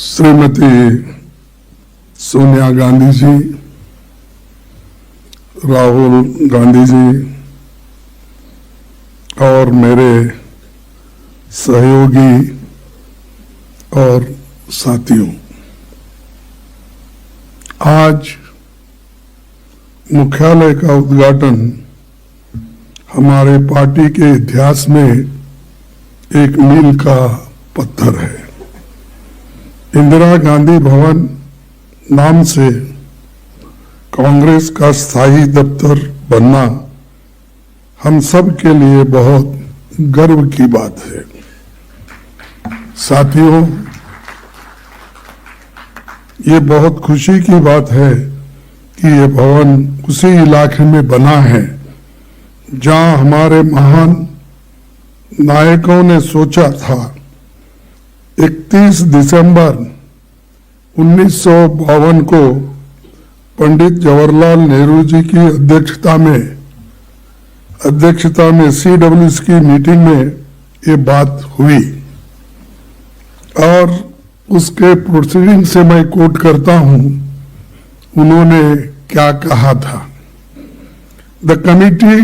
श्रीमती सोनिया गांधी जी, राहुल गांधी जी और मेरे सहयोगी और साथियों, आज मुख्यालय का उद्घाटन हमारे पार्टी के इतिहास में एक मील का पत्थर है। इंदिरा गांधी भवन नाम से कांग्रेस का स्थायी दफ्तर बनना हम सब के लिए बहुत गर्व की बात है। साथियों, ये बहुत खुशी की बात है कि ये भवन उसी इलाके में बना है जहां हमारे महान नायकों ने सोचा था 31 दिसंबर 1952 को पंडित जवाहरलाल नेहरू जी की अध्यक्षता में CWC की मीटिंग में ये बात हुई और उसके प्रोसीडिंग से मैं कोट करता हूं, उन्होंने क्या कहा था। The committee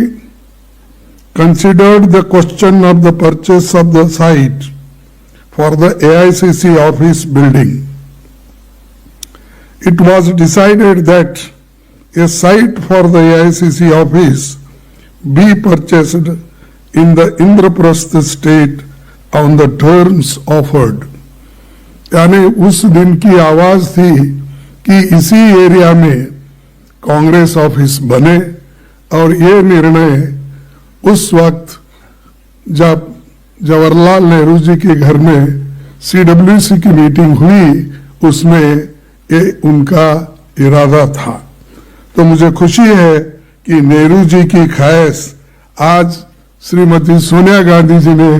considered the question of the purchase of the site for the AICC office building. It was decided that a site for the AICC office be purchased in the Indraprastha state on the terms offered. यानी उस दिन की आवाज थी कि इसी area में Congress office बने और ये निर्णय उस वक्त जब जवाहरलाल नेहरू जी के घर में CWC की मीटिंग हुई, उसमें ये उनका इरादा था। तो मुझे खुशी है कि नेहरू जी की ख्वाहिश आज श्रीमती सोनिया गांधी जी ने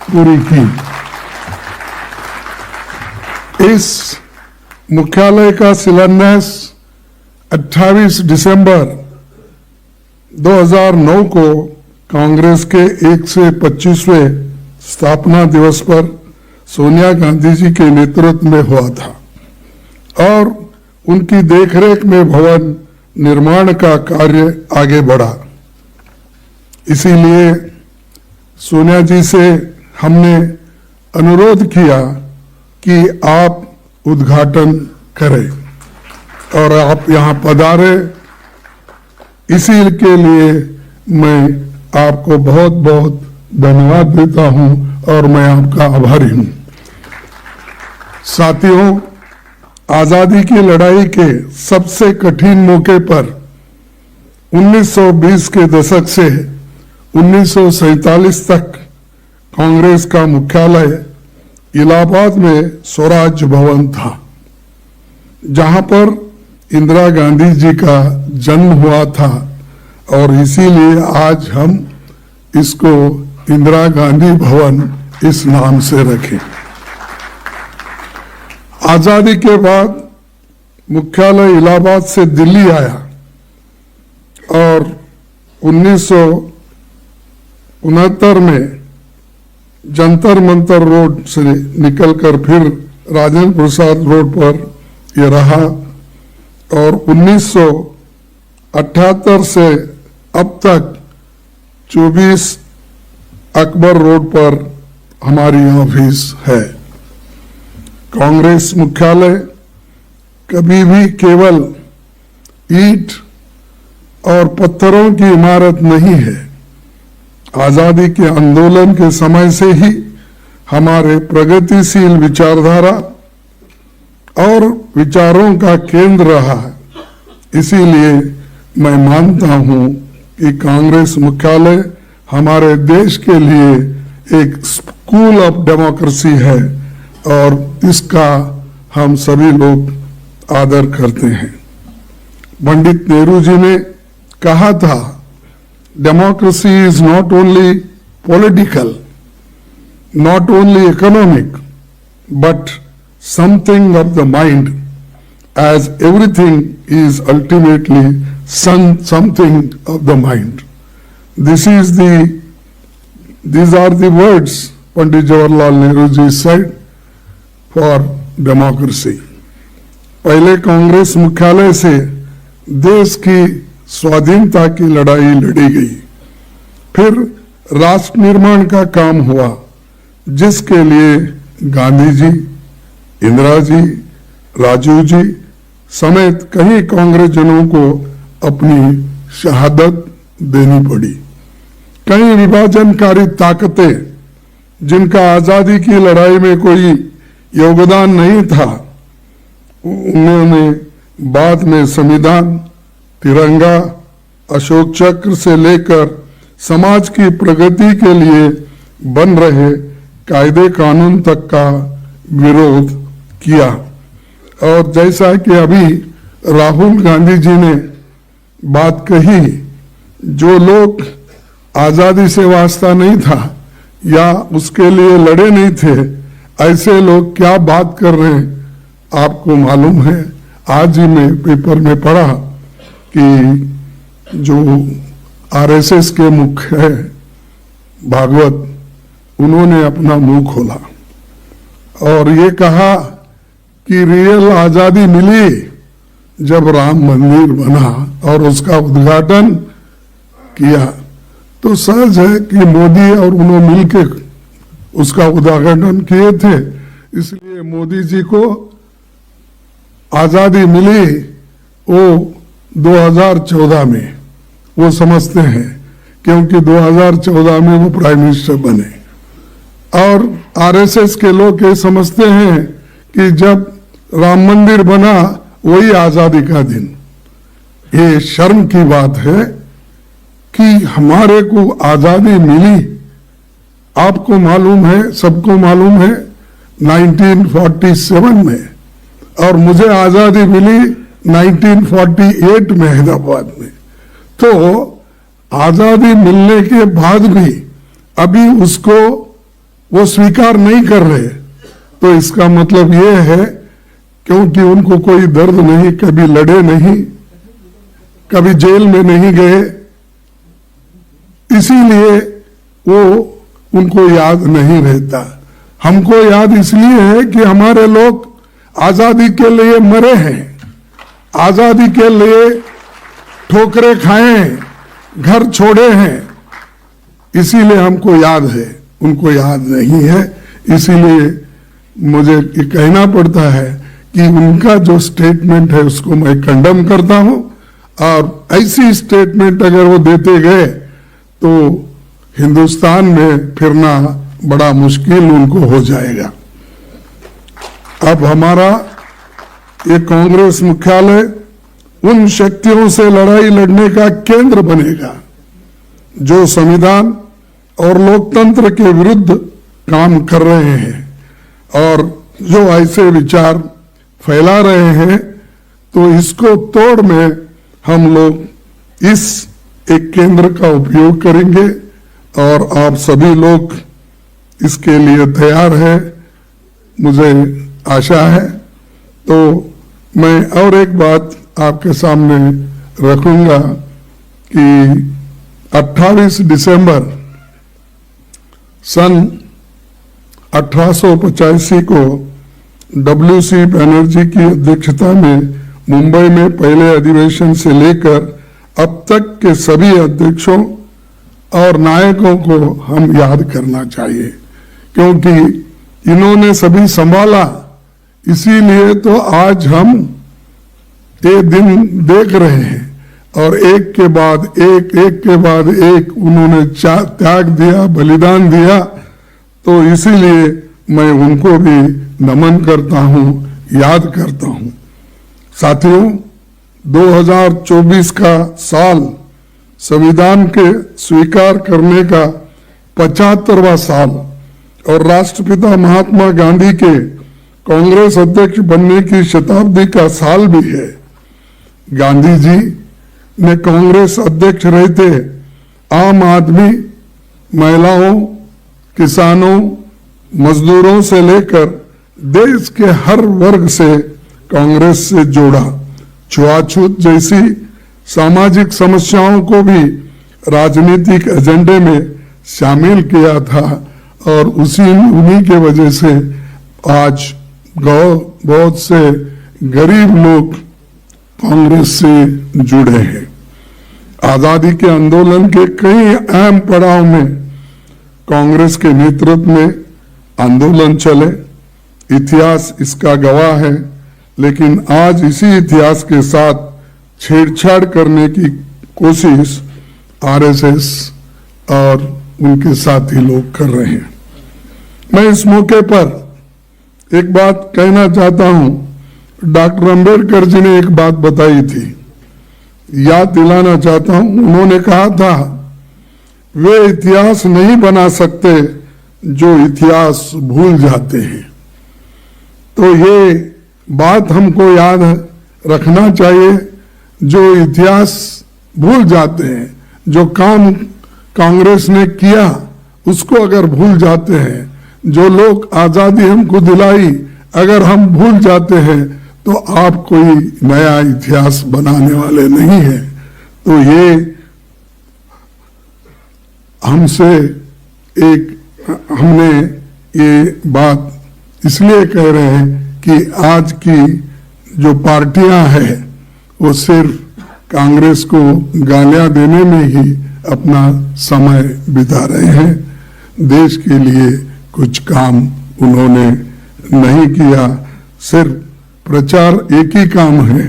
पूरी की। इस मुख्यालय का शिलान्यास 28 दिसंबर 2009 को कांग्रेस के 125वें स्थापना दिवस पर सोनिया गांधी जी के नेतृत्व में हुआ था और उनकी देखरेख में भवन निर्माण का कार्य आगे बढ़ा। इसीलिए सोनिया जी से हमने अनुरोध किया कि आप उद्घाटन करें और आप यहां पधारे। इसी के लिए मैं आपको बहुत बहुत धन्यवाद देता हूं और मैं आपका आभारी हूं। साथियों, आजादी की लड़ाई के सबसे कठिन मौके पर 1920 के दशक से 1947 तक कांग्रेस का मुख्यालय इलाहाबाद में स्वराज भवन था, जहां पर इंदिरा गांधी जी का जन्म हुआ था और इसीलिए आज हम इसको इंदिरा गांधी भवन इस नाम से रखें। आजादी के बाद मुख्यालय इलाहाबाद से दिल्ली आया और 1969 में जंतर मंतर रोड से निकलकर फिर राजेंद्र प्रसाद रोड पर यह रहा और 1978 से अब तक 24 अकबर रोड पर हमारी ऑफिस है। कांग्रेस मुख्यालय कभी भी केवल ईंट और पत्थरों की इमारत नहीं है। आजादी के आंदोलन के समय से ही हमारे प्रगतिशील विचारधारा और विचारों का केंद्र रहा है। इसीलिए मैं मानता हूं कि कांग्रेस मुख्यालय हमारे देश के लिए एक स्कूल ऑफ डेमोक्रेसी है और इसका हम सभी लोग आदर करते हैं। पंडित नेहरू जी ने कहा था, democracy is not only political, not only economic, but something of the mind, as everything is ultimately something of the mind. These are the words Pandit Jawaharlal Nehru ji said for democracy. पहले कांग्रेस मुख्यालय से देश की स्वाधीनता की लड़ाई लड़ी गई, फिर राष्ट्र निर्माण का काम हुआ जिसके लिए गांधी जी, इंदिरा जी, राजीव जी समेत कई कांग्रेसजनों को अपनी शहादत देनी पड़ी। कई विभाजनकारी ताकतें जिनका आजादी की लड़ाई में कोई योगदान नहीं था, उन्होंने बाद में संविधान, तिरंगा, अशोक चक्र से लेकर समाज की प्रगति के लिए बन रहे कायदे कानून तक का विरोध किया। और जैसा कि अभी राहुल गांधी जी ने बात कही, जो लोग आजादी से वास्ता नहीं था या उसके लिए लड़े नहीं थे, ऐसे लोग क्या बात कर रहे हैं आपको मालूम है। आज ही मैं पेपर में पढ़ा कि जो आरएसएस के मुख्य है भागवत, उन्होंने अपना मुंह खोला और ये कहा कि रियल आजादी मिली जब राम मंदिर बना और उसका उद्घाटन किया। तो सहज है कि मोदी और उन्होंने मिलकर उसका उद्घाटन किए थे, इसलिए मोदी जी को आजादी मिली वो 2014 में, वो समझते हैं, क्योंकि 2014 में वो प्राइम मिनिस्टर बने। और आरएसएस के लोग ये समझते हैं कि जब राम मंदिर बना वही आजादी का दिन। ये शर्म की बात है कि हमारे को आजादी मिली, आपको मालूम है, सबको मालूम है, 1947 में, और मुझे आजादी मिली 1948 में हैदराबाद में। तो आजादी मिलने के बाद भी अभी उसको वो स्वीकार नहीं कर रहे, तो इसका मतलब ये है क्योंकि उनको कोई दर्द नहीं, कभी लड़े नहीं, कभी जेल में नहीं गए, इसीलिए वो उनको याद नहीं रहता। हमको याद इसलिए है कि हमारे लोग आजादी के लिए मरे हैं, आजादी के लिए ठोकरे खाए हैं, घर छोड़े हैं, इसीलिए हमको याद है, उनको याद नहीं है। इसीलिए मुझे ये कहना पड़ता है कि उनका जो स्टेटमेंट है उसको मैं कंडम करता हूं, और ऐसी स्टेटमेंट अगर वो देते गए तो हिंदुस्तान में फिरना बड़ा मुश्किल उनको हो जाएगा। अब हमारा ये कांग्रेस मुख्यालय उन शक्तियों से लड़ाई लड़ने का केंद्र बनेगा जो संविधान और लोकतंत्र के विरुद्ध काम कर रहे हैं और जो ऐसे विचार फैला रहे हैं। तो इसको तोड़ में हम लोग इस एक केंद्र का उपयोग करेंगे और आप सभी लोग इसके लिए तैयार हैं, मुझे आशा है। तो मैं और एक बात आपके सामने रखूंगा कि 28 दिसंबर सन 1885 को डब्ल्यूसी बनर्जी की अध्यक्षता में मुंबई में पहले अधिवेशन से लेकर अब तक के सभी अध्यक्षों और नायकों को हम याद करना चाहिए, क्योंकि इन्होंने सभी संभाला। इसीलिए तो आज हम ये दिन देख रहे हैं और एक के बाद एक उन्होंने त्याग दिया, बलिदान दिया। तो इसीलिए मैं उनको भी नमन करता हूं, याद करता हूं। साथियों, 2024 का साल संविधान के स्वीकार करने का 75वां साल और राष्ट्रपिता महात्मा गांधी के कांग्रेस अध्यक्ष बनने की शताब्दी का साल भी है। गांधी जी ने कांग्रेस अध्यक्ष रहते आम आदमी, महिलाओं, किसानों, मजदूरों से लेकर देश के हर वर्ग से कांग्रेस से जोड़ा। छुआछूत जैसी सामाजिक समस्याओं को भी राजनीतिक एजेंडे में शामिल किया था और उन्हीं के वजह से आज बहुत से गरीब लोग कांग्रेस से जुड़े हैं। आजादी के आंदोलन के कई अहम पड़ाव में कांग्रेस के नेतृत्व में आंदोलन चले, इतिहास इसका गवाह है। लेकिन आज इसी इतिहास के साथ छेड़छाड़ करने की कोशिश आरएसएस और उनके साथी लोग कर रहे हैं। मैं इस मौके पर एक बात कहना चाहता हूं। डॉक्टर अंबेडकर जी ने एक बात बताई थी, याद दिलाना चाहता हूं। उन्होंने कहा था, वे इतिहास नहीं बना सकते जो इतिहास भूल जाते हैं। तो ये बात हमको याद रखना चाहिए। जो इतिहास भूल जाते हैं, जो काम कांग्रेस ने किया उसको अगर भूल जाते हैं, जो लोग आजादी हमको दिलाई अगर हम भूल जाते हैं, तो आप कोई नया इतिहास बनाने वाले नहीं हैं। तो ये हमने ये बात इसलिए कह रहे हैं कि आज की जो पार्टियां हैं वो सिर्फ कांग्रेस को गालियां देने में ही अपना समय बिता रहे हैं। देश के लिए कुछ काम उन्होंने नहीं किया, सिर्फ प्रचार एक ही काम है।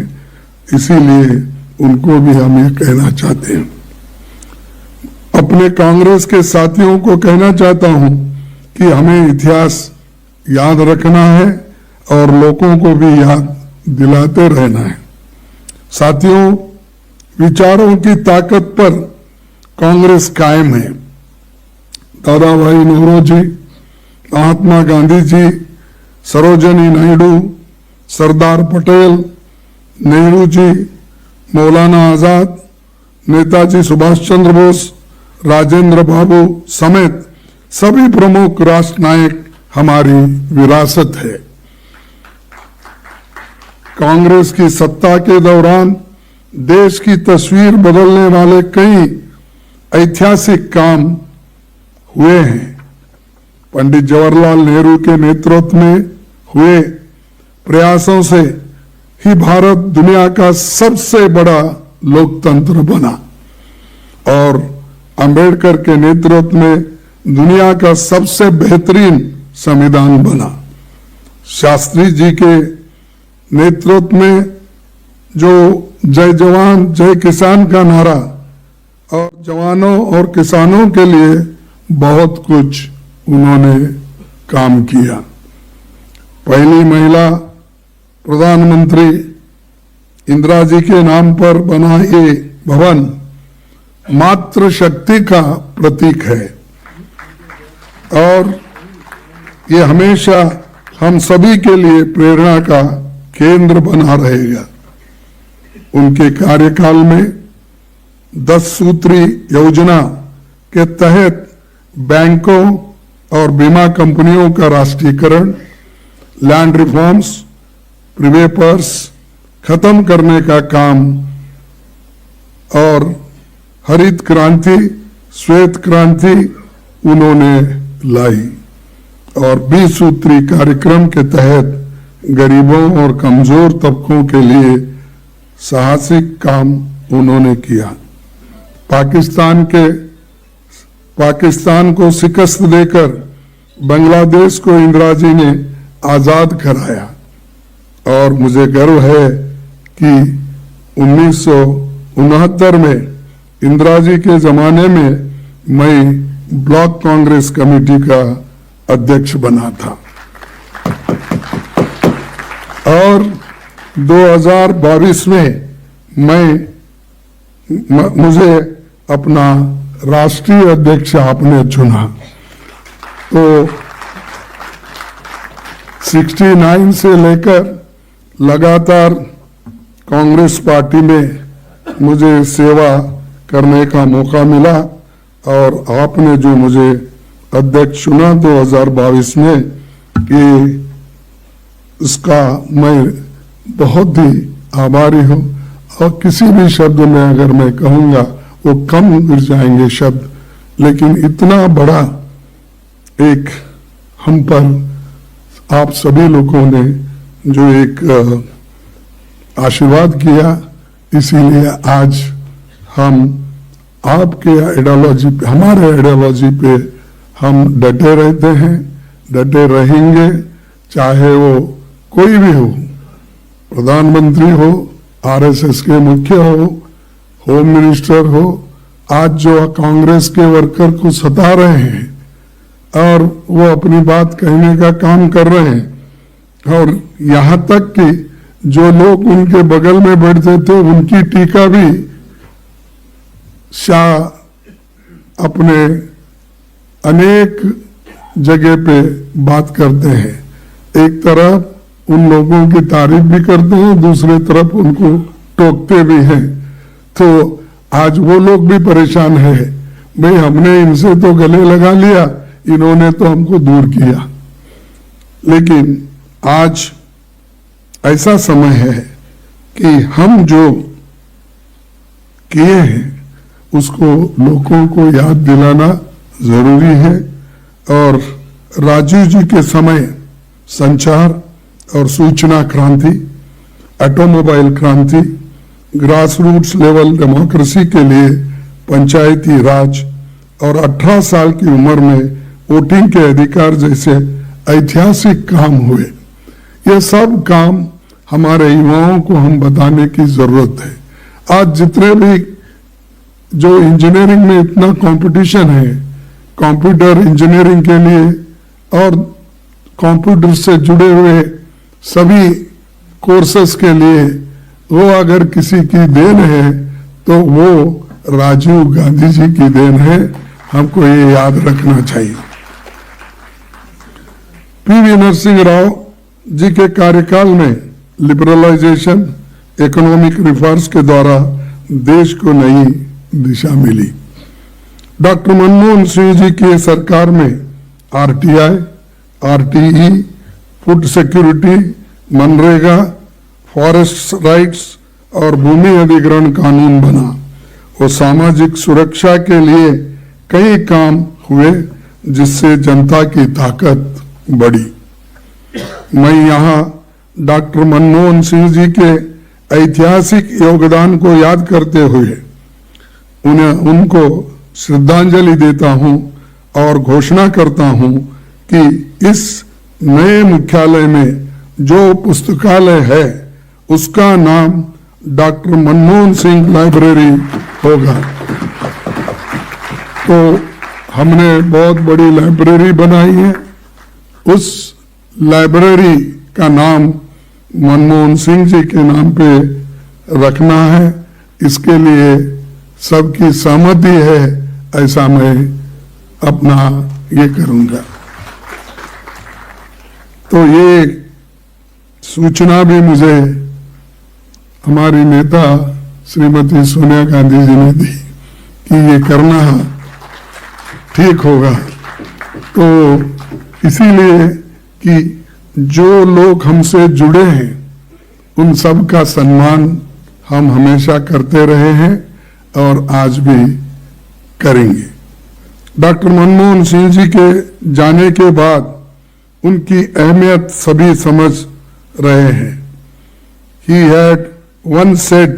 इसीलिए उनको भी हम ये कहना चाहते हैं। अपने कांग्रेस के साथियों को कहना चाहता हूं कि हमें इतिहास याद रखना है और लोगों को भी याद दिलाते रहना है। साथियों, विचारों की ताकत पर कांग्रेस कायम है। दादा भाई नौरोजी, महात्मा गांधी जी, सरोजिनी नायडू, सरदार पटेल, नेहरू जी, मौलाना आजाद, नेताजी सुभाष चंद्र बोस, राजेंद्र बाबू समेत सभी प्रमुख राष्ट्र नायक हमारी विरासत है। कांग्रेस की सत्ता के दौरान देश की तस्वीर बदलने वाले कई ऐतिहासिक काम हुए हैं। पंडित जवाहरलाल नेहरू के नेतृत्व में हुए प्रयासों से ही भारत दुनिया का सबसे बड़ा लोकतंत्र बना और अंबेडकर के नेतृत्व में दुनिया का सबसे बेहतरीन संविधान बना। शास्त्री जी के नेतृत्व में जो जय जवान जय किसान का नारा और जवानों और किसानों के लिए बहुत कुछ उन्होंने काम किया। पहली महिला प्रधानमंत्री इंदिरा जी के नाम पर बना ये भवन मातृ शक्ति का प्रतीक है और ये हमेशा हम सभी के लिए प्रेरणा का केंद्र बना रहेगा। उनके कार्यकाल में 10 सूत्री योजना के तहत बैंकों और बीमा कंपनियों का राष्ट्रीयकरण, लैंड रिफॉर्म्स, प्रीवेपर्स खत्म करने का काम और हरित क्रांति, श्वेत क्रांति उन्होंने लाई और 20 सूत्री कार्यक्रम के तहत गरीबों और कमजोर तबकों के लिए साहसिक काम उन्होंने किया। पाकिस्तान को शिकस्त देकर बांग्लादेश को इंदिरा जी ने आजाद कराया और मुझे गर्व है कि 1969 में इंदिरा जी के जमाने में मैं ब्लॉक कांग्रेस कमेटी का अध्यक्ष बना था और 2022 में मुझे अपना राष्ट्रीय अध्यक्ष आपने चुना। तो 69 से लेकर लगातार कांग्रेस पार्टी में मुझे सेवा करने का मौका मिला और आपने जो मुझे अध्यक्ष चुना 2022 में, कि इसका मैं बहुत ही आभारी हूं और किसी भी शब्द में अगर मैं कहूंगा वो कम गिर जाएंगे शब्द, लेकिन इतना बड़ा एक हम पर आप सभी लोगों ने जो एक आशीर्वाद किया, इसीलिए आज हम आपके आइडियोलॉजी पे, हमारे आइडियोलॉजी पे हम डटे रहते हैं, डटे रहेंगे, चाहे वो कोई भी हो, प्रधानमंत्री हो, आरएसएस के मुख्य हो, होम मिनिस्टर हो, आज जो कांग्रेस के वर्कर को सता रहे हैं और वो अपनी बात कहने का काम कर रहे हैं, और यहाँ तक कि जो लोग उनके बगल में बैठते थे उनकी टीका भी शाह अपने अनेक जगह पे बात करते हैं। एक तरफ उन लोगों की तारीफ भी करते हैं, दूसरी तरफ उनको टोकते भी हैं। तो आज वो लोग भी परेशान है, भाई हमने इनसे तो गले लगा लिया, इन्होंने तो हमको दूर किया। लेकिन आज ऐसा समय है कि हम जो किए हैं उसको लोगों को याद दिलाना जरूरी है। और राजीव जी के समय संचार और सूचना क्रांति, ऑटोमोबाइल क्रांति, ग्रास रूट्स लेवल डेमोक्रेसी के लिए पंचायती राज और 18 साल की उम्र में वोटिंग के अधिकार जैसे ऐतिहासिक काम हुए। ये सब काम हमारे युवाओं को हम बताने की जरूरत है। आज जितने भी जो इंजीनियरिंग में इतना कंपटीशन है, कंप्यूटर इंजीनियरिंग के लिए और कंप्यूटर से जुड़े हुए सभी कोर्सेस के लिए, वो अगर किसी की देन है तो वो राजीव गांधी जी की देन है। हमको ये याद रखना चाहिए। पीवी नरसिंह राव जी के कार्यकाल में लिबरलाइजेशन, इकोनॉमिक रिफॉर्म्स के द्वारा देश को नई दिशा मिली। डॉक्टर मनमोहन सिंह जी की सरकार में RTI, RTE, food security, MNREGA, forest rights और भूमि अधिग्रहण कानून बना। वो सामाजिक सुरक्षा के लिए कई काम हुए जिससे जनता की ताकत बढ़ी। मैं यहाँ डॉक्टर मनमोहन सिंह जी के ऐतिहासिक योगदान को याद करते हुए उनको श्रद्धांजलि देता हूँ और घोषणा करता हूँ कि इस नए मुख्यालय में जो पुस्तकालय है उसका नाम डॉक्टर मनमोहन सिंह लाइब्रेरी होगा। तो हमने बहुत बड़ी लाइब्रेरी बनाई है, उस लाइब्रेरी का नाम मनमोहन सिंह जी के नाम पे रखना है। इसके लिए सबकी सहमति है, ऐसा मैं अपना ये करूंगा। तो ये सूचना भी मुझे हमारी नेता श्रीमती सोनिया गांधी जी ने दी कि ये करना ठीक होगा। तो इसीलिए कि जो लोग हमसे जुड़े हैं उन सब का सम्मान हम हमेशा करते रहे हैं और आज भी करेंगे। डॉक्टर मनमोहन सिंह जी के जाने के बाद उनकी अहमियत सभी समझ रहे हैं। He had once said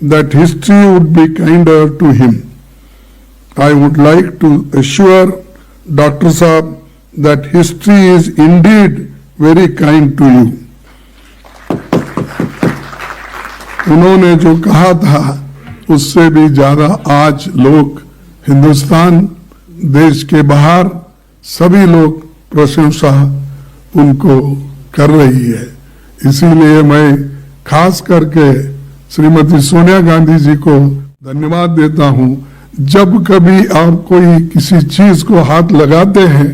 that history would be kinder to him. I would like to assure Dr. Saab that history is indeed very kind to you. उन्होंने जो कहा था उससे भी ज्यादा आज लोग हिंदुस्तान, देश के बाहर सभी लोग प्रशंसा उनको कर रही है। इसीलिए मैं खास करके श्रीमती सोनिया गांधी जी को धन्यवाद देता हूं। जब कभी आप कोई किसी चीज को हाथ लगाते हैं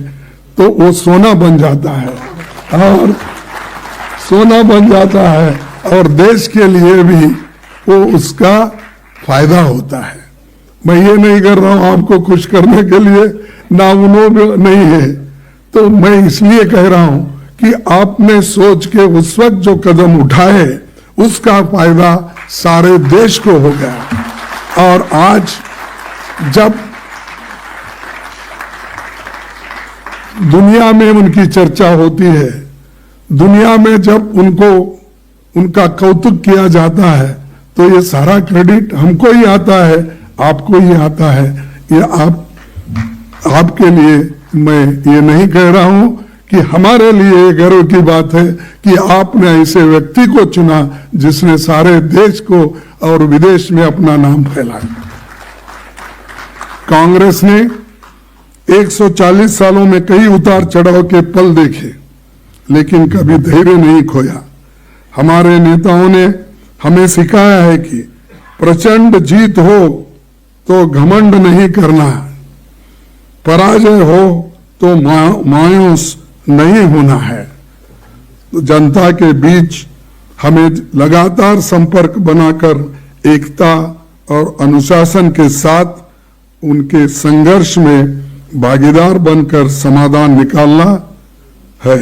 तो वो सोना बन जाता है और सोना बन जाता है और देश के लिए भी वो उसका फायदा होता है। मैं ये नहीं कर रहा हूं आपको खुश करने के लिए, ना उन्होंने नहीं है। तो मैं इसलिए कह रहा हूं कि आपने सोच के उस वक्त जो कदम उठाए उसका फायदा सारे देश को हो गया। और आज जब दुनिया में उनकी चर्चा होती है दुनिया में जब उनका कौतुक किया जाता है तो ये सारा क्रेडिट हमको ही आता है, आपको ही आता है। ये आपके लिए मैं ये नहीं कह रहा हूं कि हमारे लिए गर्व की बात है कि आपने ऐसे व्यक्ति को चुना जिसने सारे देश को और विदेश में अपना नाम फैलाया। कांग्रेस ने 140 सालों में कई उतार चढ़ाव के पल देखे, लेकिन कभी धैर्य नहीं खोया। हमारे नेताओं ने हमें सिखाया है कि प्रचंड जीत हो तो घमंड नहीं करना, पराजय हो तो मायूस नहीं होना है। तो जनता के बीच हमें लगातार संपर्क बनाकर एकता और अनुशासन के साथ उनके संघर्ष में भागीदार बनकर समाधान निकालना है।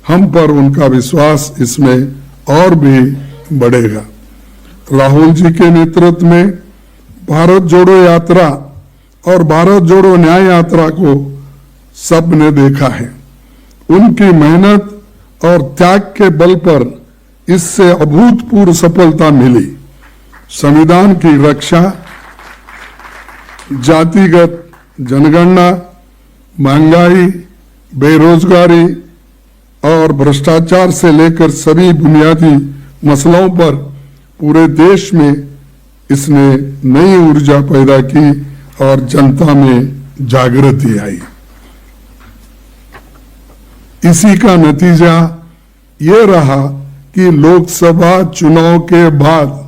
हम पर उनका विश्वास इसमें और भी बढ़ेगा। राहुल जी के नेतृत्व में भारत जोड़ो यात्रा और भारत जोड़ो न्याय यात्रा को सबने देखा है। उनकी मेहनत और त्याग के बल पर इससे अभूतपूर्व सफलता मिली। संविधान की रक्षा, जातिगत जनगणना, महंगाई, बेरोजगारी और भ्रष्टाचार से लेकर सभी बुनियादी मसलों पर पूरे देश में इसने नई ऊर्जा पैदा की और जनता में जागृति आई। इसी का नतीजा ये रहा कि लोकसभा चुनाव के बाद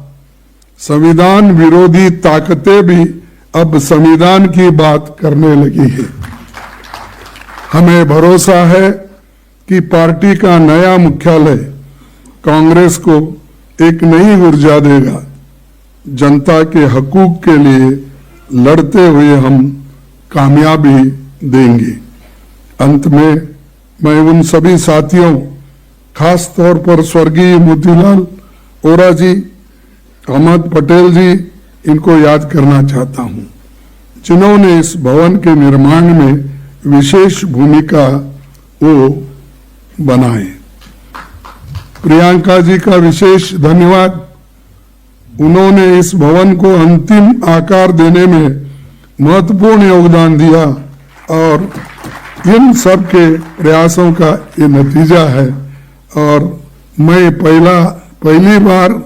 संविधान विरोधी ताकतें भी अब संविधान की बात करने लगी है। हमें भरोसा है कि पार्टी का नया मुख्यालय कांग्रेस को एक नई ऊर्जा देगा। जनता के हकूक के लिए लड़ते हुए हम कामयाबी देंगे। अंत में मैं उन सभी साथियों, खास तौर पर स्वर्गीय मोतीलाल वोरा जी, अहमद पटेल जी, इनको याद करना चाहता हूं, जिन्होंने इस भवन के निर्माण में विशेष भूमिका वो बनाए। प्रियंका जी का विशेष धन्यवाद। उन्होंने इस भवन को अंतिम आकार देने में महत्वपूर्ण योगदान दिया और इन सब के प्रयासों का ये नतीजा है। और मैं पहली बार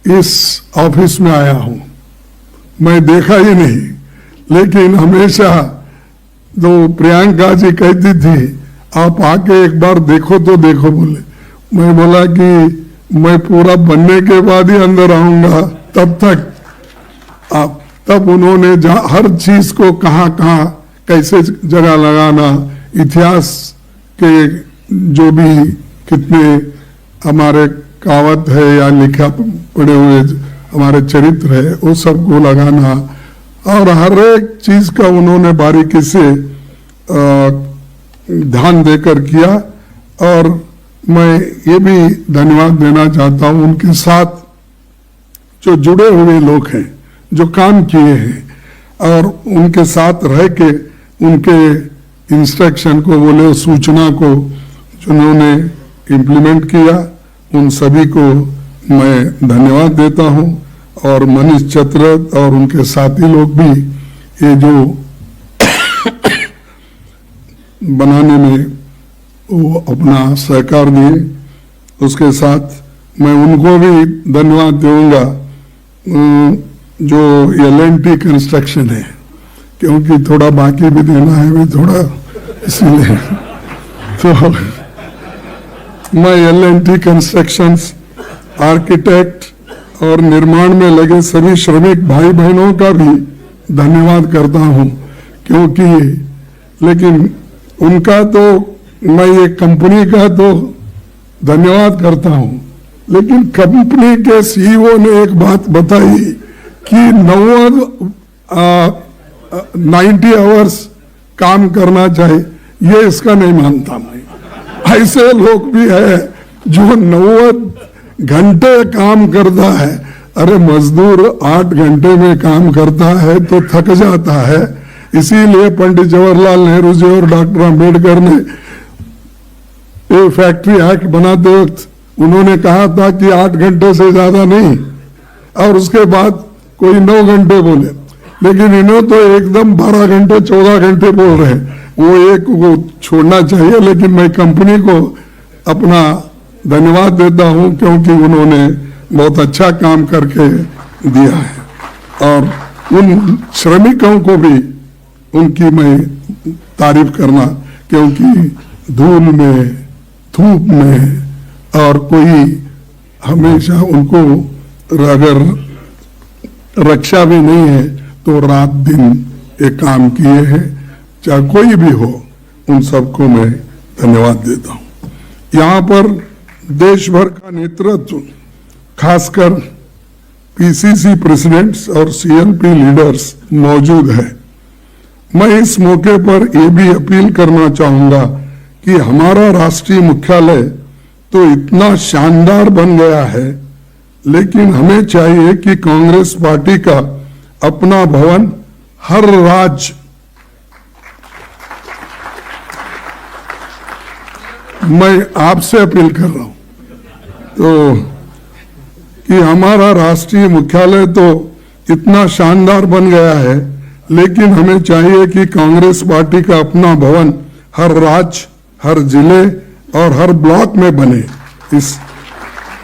इस ऑफिस में आया हूं, मैं देखा ही नहीं, लेकिन हमेशा तो प्रियंका जी कहती थी आप आके एक बार देखो तो देखो, बोले। मैं बोला कि मैं पूरा बनने के बाद ही अंदर आऊंगा, तब तक तब उन्होंने हर चीज को कहाँ कैसे जगह लगाना, इतिहास के जो भी कितने हमारे कहावत है या लिखा पड़े हुए हमारे चरित्र है, वो सबको लगाना और हर एक चीज का उन्होंने बारीकी से ध्यान देकर किया। और मैं ये भी धन्यवाद देना चाहता हूं उनके साथ जो जुड़े हुए लोग हैं, जो काम किए हैं और उनके साथ रह के उनके इंस्ट्रक्शन को, बोले सूचना को जिन्होंने इम्प्लीमेंट किया, उन सभी को मैं धन्यवाद देता हूं। और मनीष चतरथ और उनके साथी लोग भी ये जो बनाने में वो अपना सहकार दिए, उसके साथ मैं उनको भी धन्यवाद दूंगा जो L&T कंस्ट्रक्शन है, क्योंकि थोड़ा बाकी भी देना है भी थोड़ा, इसलिए तो मैं L&T कंस्ट्रक्शंस, आर्किटेक्ट और निर्माण में लगे सभी श्रमिक भाई बहनों का भी धन्यवाद करता हूं, क्योंकि लेकिन उनका तो मैं ये कंपनी का तो धन्यवाद करता हूं, लेकिन कंपनी के CEO ने एक बात बताई कि 90 आवर्स काम करना चाहिए, ये इसका नहीं मानता मैं। ऐसे लोग भी है जो 90 घंटे काम करता है। अरे मजदूर 8 घंटे में काम करता है तो थक जाता है। इसीलिए पंडित जवाहरलाल नेहरू जी और डॉक्टर अंबेडकर ने ये फैक्ट्री एक्ट बनाते वक्त उन्होंने कहा था कि 8 घंटे से ज्यादा नहीं, और उसके बाद कोई 9 घंटे बोले, लेकिन इन्होंने तो एकदम 12 घंटे 14 घंटे बोल रहे हैं। वो एक को छोड़ना चाहिए, लेकिन मैं कंपनी को अपना धन्यवाद देता हूं क्योंकि उन्होंने बहुत अच्छा काम करके दिया है। और उन श्रमिकों को भी उनकी मैं तारीफ करना, क्योंकि धूल में धूप में और कोई हमेशा उनको अगर रक्षा भी नहीं है तो रात दिन ये काम किए हैं, चाहे कोई भी हो, उन सबको मैं धन्यवाद देता हूं। यहाँ पर देश भर का नेतृत्व, खासकर पीसीसी प्रेसिडेंट्स और सीएलपी लीडर्स मौजूद है। मैं इस मौके पर यह भी अपील करना चाहूंगा कि हमारा राष्ट्रीय मुख्यालय तो इतना शानदार बन गया है, लेकिन हमें चाहिए कि कांग्रेस पार्टी का अपना भवन हर राज्य, मैं आपसे अपील कर रहा हूं तो कि हमारा राष्ट्रीय मुख्यालय तो इतना शानदार बन गया है, लेकिन हमें चाहिए कि कांग्रेस पार्टी का अपना भवन हर राज्य, हर जिले और हर ब्लॉक में बने।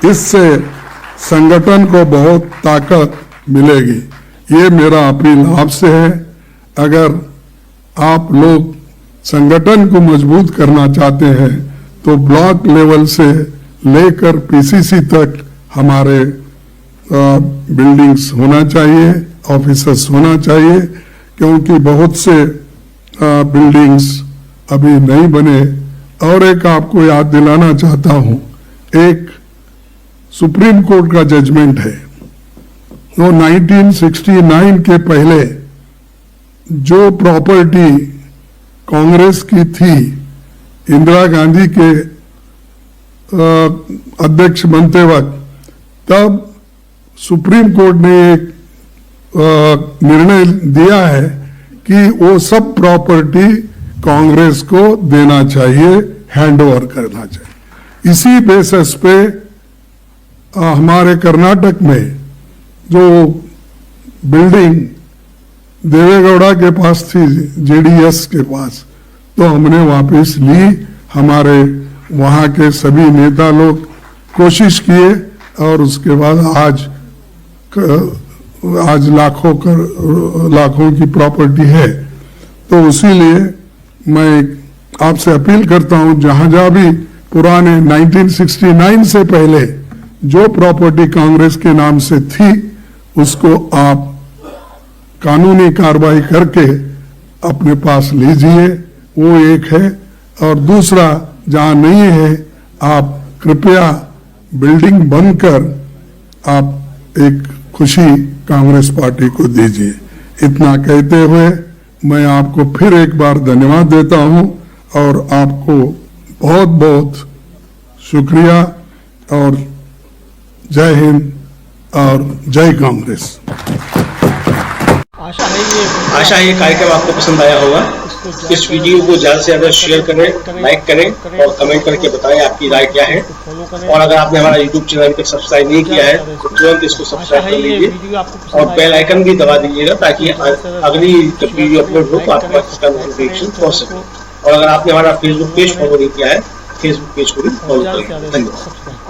इससे संगठन को बहुत ताकत मिलेगी। ये मेरा अपील आपसे है। अगर आप लोग संगठन को मजबूत करना चाहते हैं तो ब्लॉक लेवल से लेकर पीसीसी तक हमारे बिल्डिंग्स होना चाहिए, ऑफिसर्स होना चाहिए, क्योंकि बहुत से बिल्डिंग्स अभी नहीं बने। और एक आपको याद दिलाना चाहता हूं, एक सुप्रीम कोर्ट का जजमेंट है, वो 1969 के पहले जो प्रॉपर्टी कांग्रेस की थी, इंदिरा गांधी के अध्यक्ष बनते वक्त, तब सुप्रीम कोर्ट ने एक निर्णय दिया है कि वो सब प्रॉपर्टी कांग्रेस को देना चाहिए, हैंडओवर करना चाहिए। इसी बेसिस पे हमारे कर्नाटक में जो बिल्डिंग देवेगौड़ा के पास थी, जेडीएस के पास, तो हमने वापस ली। हमारे वहां के सभी नेता लोग कोशिश किए और उसके बाद आज लाखों की प्रॉपर्टी है। तो इसीलिए मैं आपसे अपील करता हूं, जहां जहां भी पुराने 1969 से पहले जो प्रॉपर्टी कांग्रेस के नाम से थी, उसको आप कानूनी कार्रवाई करके अपने पास लीजिए, वो एक है। और दूसरा, जहां नहीं है, आप कृपया बिल्डिंग बनकर आप एक खुशी कांग्रेस पार्टी को दीजिए। इतना कहते हुए मैं आपको फिर एक बार धन्यवाद देता हूं और आपको बहुत बहुत शुक्रिया, और जय हिंद और जय कांग्रेस। आशा है ये कार्यक्रम आपको पसंद आया होगा। इस वीडियो को ज्यादा से ज्यादा शेयर करें, लाइक करें और कमेंट करके बताएं आपकी राय क्या है। और अगर आपने हमारा यूट्यूब चैनल को सब्सक्राइब नहीं किया है तो तुरंत इसको सब्सक्राइब कर लीजिए और बेल आइकन भी दबा दीजिएगा, ताकि अगली जब वीडियो अपलोड हो तो आपके पास इसका नोटिफिकेशन पहुंच सके। और अगर आपने हमारा फेसबुक पेज फॉलो नहीं किया है, फेसबुक पेज को भी फॉलो करें। धन्यवाद।